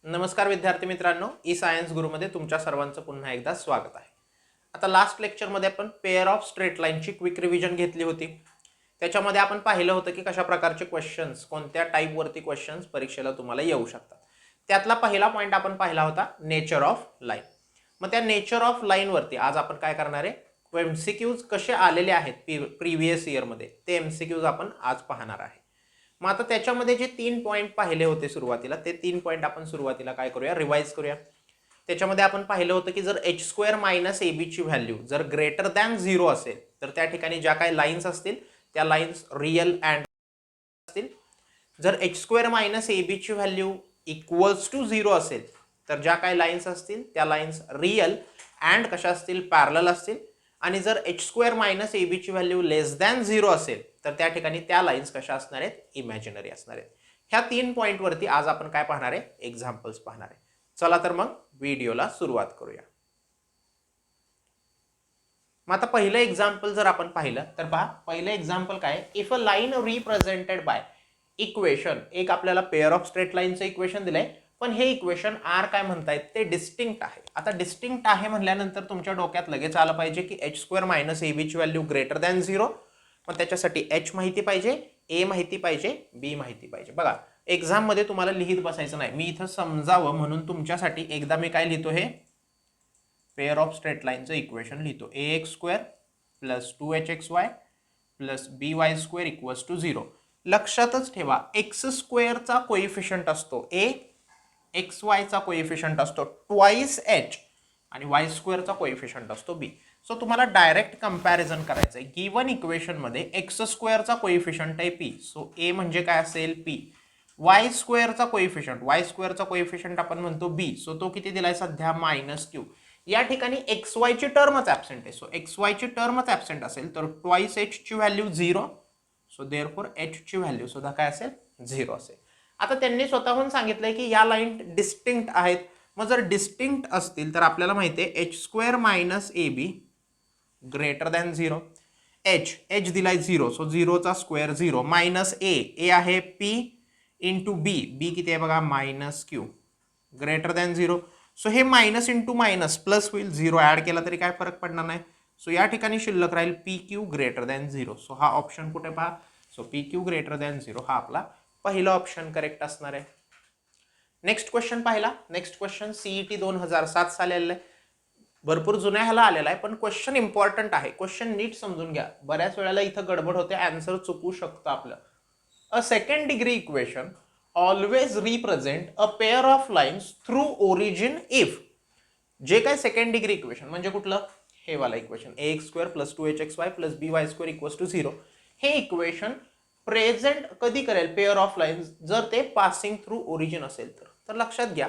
नमस्कार विद्यार्थी मित्रांनो, ई सायन्स गुरुमध्ये तुमच्या सर्वांचं पुन्हा एकदा स्वागत आहे. आता लास्ट लेक्चरमध्ये आपण पेअर ऑफ स्ट्रेट लाईनची क्विक रिव्हिजन घेतली होती. त्याच्यामध्ये आपण पाहिलं होतं की कशा प्रकारचे क्वेश्चन्स, कोणत्या टाईपवरती क्वेश्चन्स परीक्षेला तुम्हाला येऊ शकतात. त्यातला पहिला पॉईंट आपण पाहिला होता नेचर ऑफ लाईन. मग त्या नेचर ऑफ लाईनवरती आज आपण काय करणार आहे, एमसीक्यूज कसे आलेले आहेत प्रिव्हियस इयरमध्ये ते एमसीक्यूज आपण आज पाहणार आहे. मग आता त्याच्यामध्ये जे 3 पॉईंट पाहिले होते सुरुवातीला, ते 3 पॉईंट आपण सुरुवातीला काय करूया, रिवाइज करूया. त्याच्यामध्ये आपण पाहिलं होतं की जर एच स्क्वेअर मायनस ए बीची व्हॅल्यू जर ग्रेटर दॅन 0 असेल तर त्या ठिकाणी ज्या काही लाईन्स असतील त्या लाईन्स रिअल अँड असतील. जर एच स्क्वेअर मायनस ए बीची व्हॅल्यू इक्वल्स टू 0 असेल तर ज्या काही लाईन्स असतील त्या लाईन्स रिअल अँड कशा असतील, पॅरलल असतील. आणि जर एच स्क्वेअर मायनस ए बीची व्हॅल्यू लेस दॅन 0 असेल तर त्या ठिकाणी त्या लाईन्स कशा असणार आहेत, इमॅजिनरी असणार आहेत. ह्या 3 पॉईंटवरती आज आपण काय पाहणार आहे, एक्झाम्पल्स पाहणार आहे. चला तर मग व्हिडिओला सुरुवात करूया. मग आता पहिलं एक्झाम्पल जर आपण पाहिलं तर पहा, पहिलं एक्झाम्पल काय, if a line represented by equation, एक आपल्याला पेअर ऑफ स्ट्रेट लाईनचं इक्वेशन दिलंय, पण हे इक्वेशन आर काय म्हणतायत, ते डिस्टिंक्ट आहे. आता डिस्टिंक्ट आहे म्हणल्यानंतर तुमच्या डोक्यात लगेच आलं पाहिजे की एच स्क्वेअर मायनस ए बीची व्हॅल्यू ग्रेटर दॅन 0. मग त्याच्यासाठी एच माहिती पाहिजे, ए माहिती पाहिजे, बी माहिती पाहिजे. बघा, एक्झाम मध्ये तुम्हाला लिहित बसायचं नाही, मी इथं समजावं म्हणून तुमच्यासाठी एकदा मी काय लिहितो, हे पेअर ऑफ स्ट्रेट लाईनचं इक्वेशन लिहितो. A x square plus 2hxy plus by square equals to 0. लक्षातच ठेवा, एक्स स्क्वेअरचा कोइफिशियंट असतो ए, एक्स वायचा कोइफिशियंट असतो ट्वाइस एच, आणि वाय स्क्वेअरचा कोइफिशियंट असतो बी. सो तुम्हाला डायरेक्ट कंपॅरिझन करायचं आहे. गिवन इक्वेशनमध्ये एक्स स्क्वेअरचा कोइफिशियंट आहे पी, सो ए म्हणजे काय असेल, पी. वाय स्क्वेअरचा कोइफिशियंट, वाय स्क्वेअरचा कोइफिशियंट आपण म्हणतो बी, सो तो किती दिलाय सध्या, -q. या ठिकाणी एक्स वायची टर्मच ॲब्सेंट आहे, सो एक्स वायची टर्मच ॲब्सेंट असेल तर ट्वाइस एच ची व्हॅल्यू 0, सो देअरफॉर एच ची व्हॅल्यू सुद्धा काय असेल, 0 असेल. आता त्यांनी स्वतःहून सांगितलंय की या लाईन डिस्टिंक्ट आहेत. मग जर डिस्टिंक्ट असतील तर आपल्याला माहिती आहे एच स्क्वेअर मायनस ए बी ग्रेटर दॅन 0. एच दिलाय 0, सो 0चा स्क्वेअर 0, मायनस ए आहे पी इंटू बी, बी किती आहे बघा, -q, ग्रेटर दॅन 0. सो हे मायनस इंटू मायनस प्लस होईल, 0 ॲड केला तरी काय फरक पडणार नाही. सो या ठिकाणी शिल्लक राहील P Q greater than 0. So हा ऑप्शन कुठे पहा, so P Q greater than 0 हा आपला पहिला ऑप्शन करेक्ट असणार आहे. नेक्स्ट क्वेश्चन पाहिला. नेक्स्ट क्वेश्चन सीईटी 2007 साली आलेला आहे, भरपूर जुन्या ह्याला आलेला आहे, पण क्वेश्चन इम्पॉर्टंट आहे. क्वेश्चन नीट समजून घ्या, बऱ्याच वेळेला इथं गडबड होते, आन्सर चुकू शकतं आपलं. A second degree equation always represent a pair of lines through origin if. जे काय सेकंड डिग्री इक्वेशन म्हणजे कुठलं, हे वाला equation A x square plus 2hxy plus by square equals to 0, हे इक्वेशन प्रेझेंट कधी करेल पेअर ऑफ लाईन्स, जर ते पासिंग थ्रू ओरिजिन असेल तर लक्षात घ्या,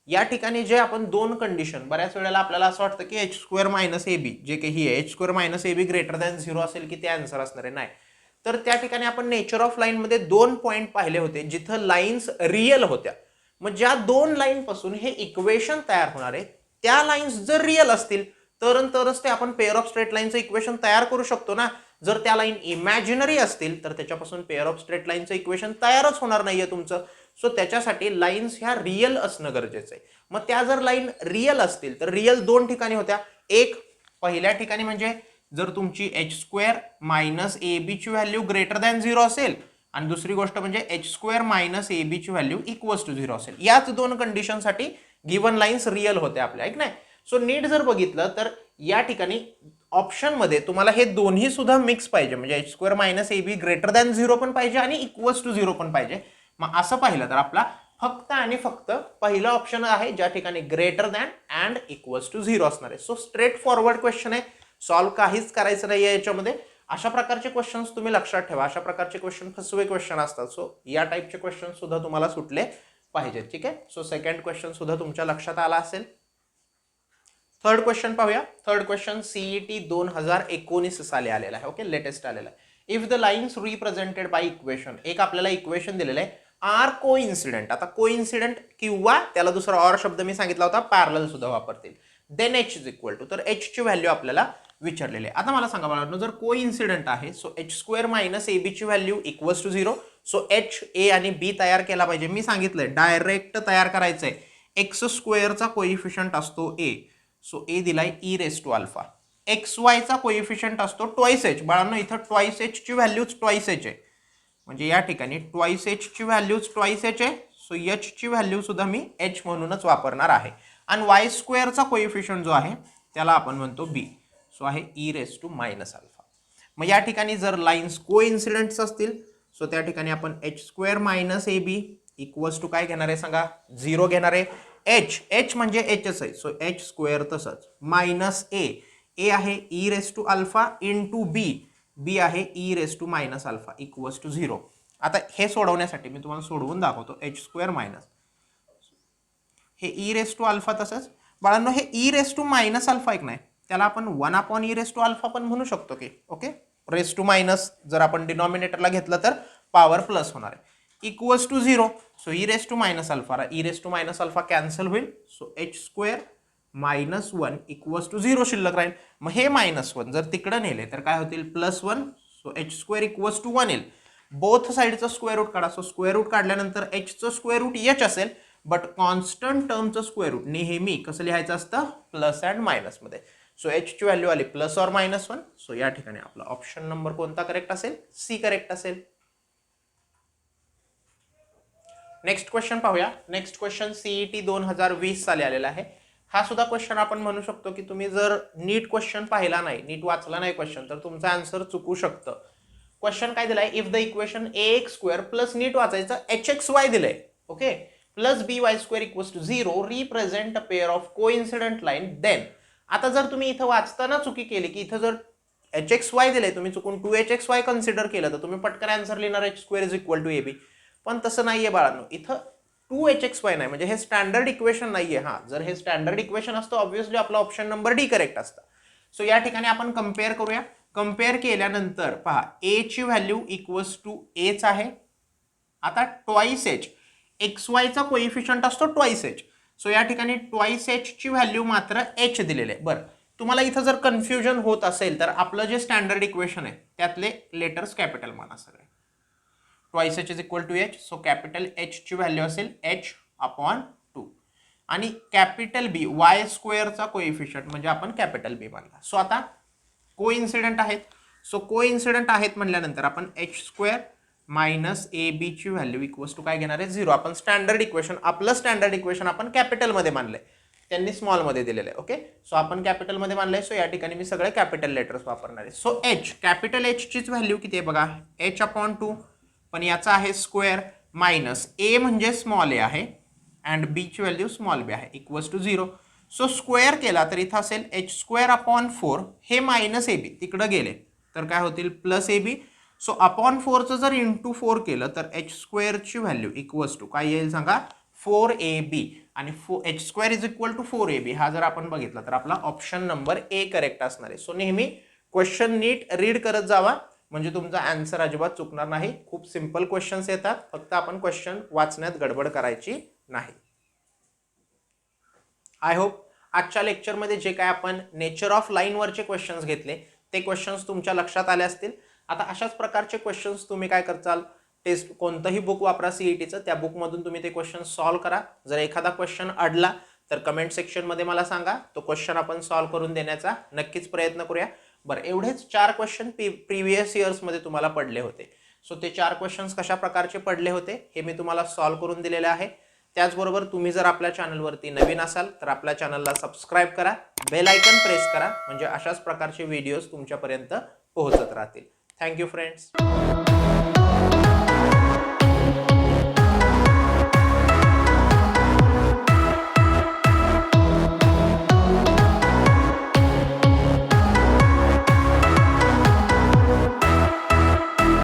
या ठिकाणी जे आपण दोन कंडिशन, बऱ्याच वेळेला आपल्याला असं वाटतं की एच स्क्वेअर मायनस ए बी, जे काही एच स्क्वेअर मायनस ए बी ग्रेटर दॅन 0 असेल की ते आन्सर असणार आहे, नाही. तर त्या ठिकाणी आपण नेचर ऑफ लाईन मध्ये 2 पॉईंट पाहिले होते जिथं लाईन्स रिअल होत्या. मग ज्या 2 लाईन पासून हे इक्वेशन तयार होणार आहे त्या लाईन्स जर रिअल असतील तरच ते आपण पेअर ऑफ स्ट्रेट लाईनचं इक्वेशन तयार करू शकतो ना. जर त्या लाईन इमॅजिनरी असतील तर त्याच्यापासून पेअर ऑफ स्ट्रेट लाईनचं इक्वेशन तयारच होणार नाहीये तुमचं. सो त्याच्यासाठी लाईन्स ह्या रिअल असणं गरजेचं आहे. मग त्या जर लाईन रिअल असतील तर रिअल 2 ठिकाणी होत्या. एक पहिल्या ठिकाणी म्हणजे जर तुमची H square minus A B ची व्हॅल्यू ग्रेटर दॅन 0 असेल, आणि दुसरी गोष्ट म्हणजे H square minus A B ची व्हॅल्यू इक्वल्स टू 0 असेल. याच 2 कंडिशनसाठी गिवन लाईन्स रिअल होत्या आपल्या, ऐक नाही. सो नीट जर बघितलं तर या ठिकाणी ऑप्शन मध्ये तुम्हाला हे दोन्ही सुद्धा मिक्स पाहिजे, म्हणजे एच स्क्वेअर मायनस ए बी ग्रेटर दॅन 0 पण पाहिजे आणि इक्वल्स टू 0 पण पाहिजे. मग असं पाहिलं तर आपला फक्त आणि फक्त पहिला ऑप्शन आहे ज्या ठिकाणी greater than and equals to 0 असणार आहे. सो स्ट्रेट फॉरवर्ड क्वेश्चन आहे, सॉल्व काहीच करायचं नाही आहे याच्यामध्ये. अशा प्रकारचे क्वेश्चन्स तुम्ही लक्षात ठेवा, अशा प्रकारचे क्वेश्चन फसवे क्वेश्चन असतात. सो या टाईपचे क्वेश्चन सुद्धा तुम्हाला सुटले पाहिजेत, ठीक आहे. सो सेकंड क्वेश्चन सुद्धा तुमच्या लक्षात आला असेल. थर्ड क्वेश्चन पाहूया. थर्ड क्वेश्चन सीईटी 2019 साली आलेला आहे, ओके, लेटेस्ट आलेला आहे. If the lines represented by equation, एक आपल्याला इक्वेशन दिलेलं आहे आर कोइन्सिडेंट. आता कोइन्सिडेंट किंवा त्याला दुसरा ऑर शब्द मी सांगितला होता, पॅरलल सुद्धा वापरतील. Then H is equal to, तर एच ची व्हॅल्यू आपल्याला विचारलेली आहे. आता मला सांगा बाळांनो, जर कोइन्सिडेंट आहे so H square minus A B ची value equals to 0, so h a आणि बी तयार केला पाहिजे. मी सांगितलंय डायरेक्ट तयार करायचंय. एक्स स्क्वेअरचा कोइफिशियंट असतो ए, सो ए दिलाय e raise to alpha. X वायचा कोइफिशियंट असतो ट्वाइस एच. बाळांनो इथं ट्वाइस एच ची व्हॅल्यूज ट्वाइस एच आहे, म्हणजे या ठिकाणी ट्वाइस एच ची व्हॅल्यूज ट्वाइस एच आहे. सो एच ची व्हॅल्यू सुद्धा मी एच म्हणूनच वापरणार आहे. आणि वाय स्क्वेअरचा कोइफिशियंट जो आहे त्याला आपण म्हणतो बी, सो आहे e raise to minus alpha. मग या ठिकाणी जर लाईन्स को इन्सिडेंट्स असतील सो त्या ठिकाणी आपण H square minus A B equals to काय घेणार आहे सांगा, 0 घेणार आहे. एच म्हणजे एचच आहे, सो एच स्क्वेअर तसंच मायनस ए आहे e raise to alpha into b आहे e raise to minus alpha equals to 0. आता हे सोडवण्यासाठी मी तुम्हाला सोडवून दाखवतो. एच स्क्वेअर मायनस हे ई रेस टू अल्फा तसंच. बाळांनो हे e raise to minus alpha एक नाही, त्याला आपण 1 upon e raise to alpha पण म्हणू शकतो की. ओके, रेस टू मायनस जर आपण डिनॉमिनेटरला घेतलं तर पॉवर प्लस होणार आहे. Equals to 0, so e raise to minus alpha, e raise to minus alpha cancel होईल. So H square minus 1 equals to 0 शिल्लक राहील. मग हे -1 जर तिकडं नेले तर काय होतील +1, so H square equals to 1 येईल. बोथ साईडचं स्क्वेअर रूट काढा. सो स्क्वेअर रूट काढल्यानंतर एचचं स्क्वेअर रूट एच असेल, बट कॉन्स्टंट टर्मचं स्क्वेअर रूट नेहमी कसं लिहायचं असतं, प्लस अँड मायनस मध्ये. सो एच ची व्हॅल्यू आली प्लस ऑर -1. सो या ठिकाणी आपला ऑप्शन नंबर कोणता करेक्ट असेल, सी करेक्ट असेल. नेक्स्ट क्वेश्चन पाहूया. नेक्स्ट क्वेश्चन सीईटी 2020 साली आलेला आहे. हा सुद्धा क्वेश्चन आपण म्हणू शकतो की तुम्ही जर नीट क्वेश्चन पाहिला नाही, नीट वाचला नाही क्वेश्चन, तर तुमचा आन्सर चुकू शकतं. क्वेश्चन काय दिलाय, if the equation A x square plus नीट वाचायचं एच एक्स वाय दिलंय, okay, plus b y square equals to 0 represent a pair of coincident line then. आता जर तुम्ही इथं वाचताना चुकी केली की इथं जर एच एक्स वाय दिले, तुम्ही चुकून 2hxy कन्सिडर केलं तर तुम्ही पटकन आन्सर लिहिणार H square is equal to A B. पण तसं नाहीये बाळांनो, इथं 2hxy नाही, म्हणजे हे स्टँडर्ड इक्वेशन नाहीये. हा, जर हे स्टँडर्ड इक्वेशन असतं ऑब्व्हियसली आपला ऑप्शन नंबर डी करेक्ट असता. सो या ठिकाणी आपण कम्पेअर करूया. कम्पेअर केल्यानंतर पहा ए ची व्हॅल्यू इक्वल्स टू एच आहे. आता ट्वाइस एच, एक्स वायचा कोइफिशियंट असतो ट्वाइस एच, सो या ठिकाणी ट्वाइस एच ची व्हॅल्यू मात्र एच दिलेले आहे. बरं, तुम्हाला इथं जर कन्फ्युजन होत असेल तर आपलं जे स्टँडर्ड इक्वेशन आहे त्यातले लेटर्स कॅपिटल माना सगळे. Twice H is equal to H, so capital H ची व्हॅल्यू असेल एच अपॉन 2 आणि कॅपिटल बी वाय स्क्वेअरचा कोइफिशियंट म्हणजे आपण कॅपिटल बी मानला. सो आता कोइन्सिडेंट आहेत, सो कोइन्सिडेंट आहेत म्हणल्यानंतर आपण H square minus A B ची व्हॅल्यू इक्वल्स टू काय घेणार आहे 0. आपण स्टँडर्ड इक्वेशन, आपलं स्टँडर्ड इक्वेशन आपण कॅपिटलमध्ये मानलंय, त्यांनी स्मॉलमध्ये दिलेलं आहे. ओके, सो आपण कॅपिटलमध्ये मानलंय, सो या ठिकाणी मी सगळे कॅपिटल लेटर्स वापरणार आहे. सो एच, कॅपिटल एच चीच व्हॅल्यू किती आहे बघा, एच अपॉन 2, पण याचा आहे स्क्वेअर मायनस ए म्हणजे स्मॉल ए आहे अँड बी ची व्हॅल्यू स्मॉल बी आहे इक्वल्स टू 0. सो स्क्वेअर केला तर इथं असेल एच स्क्वेअर अपॉन 4, हे मायनस ए बी तिकडं गेले तर काय होतील plus a b. So upon 4चं जर इंटू 4 केलं तर एच स्क्वेअरची व्हॅल्यू इक्वल्स टू काय येईल सांगा, 4ab आणि h square is equal to 4ab. हा जर आपण बघितला तर आपला ऑप्शन नंबर ए करेक्ट असणार आहे. सो नेहमी क्वेश्चन नीट रीड करत जावा, म्हणजे तुमचा आन्सर अजिबात चुकणार नाही. खूप सिंपल क्वेश्चन्स येतात, फक्त आपण क्वेश्चन वाचण्यात गडबड करायची नाही. आय होप आजच्या लेक्चरमध्ये जे काय आपण नेचर ऑफ लाईनवरचे क्वेश्चन्स घेतले ते क्वेश्चन्स तुमच्या लक्षात आले असतील. आता अशाच प्रकारचे क्वेश्चन्स तुम्ही काय करचाल, टेस्ट कोणतंही बुक वापरा सीईटीचं, त्या बुकमधून तुम्ही ते क्वेश्चन सॉल्व करा. जर एखादा क्वेश्चन अडला तर कमेंट सेक्शनमध्ये मला सांगा, तो क्वेश्चन आपण सॉल्व करून देण्याचा नक्कीच प्रयत्न करूया. बरं, एवढेच 4 क्वेश्चन प्रिव्हियस इयर्समध्ये तुम्हाला पडले होते. सो ते 4 क्वेश्चन्स कशा प्रकारचे पडले होते हे मी तुम्हाला सॉल्व करून दिलेले आहे. त्याचबरोबर तुम्ही जर आपल्या चॅनलवरती नवीन असाल तर आपल्या चॅनलला सबस्क्राईब करा, बेल आयकन प्रेस करा, म्हणजे अशाच प्रकारचे व्हिडिओज तुमच्यापर्यंत पोहोचत राहतील. Thank you friends.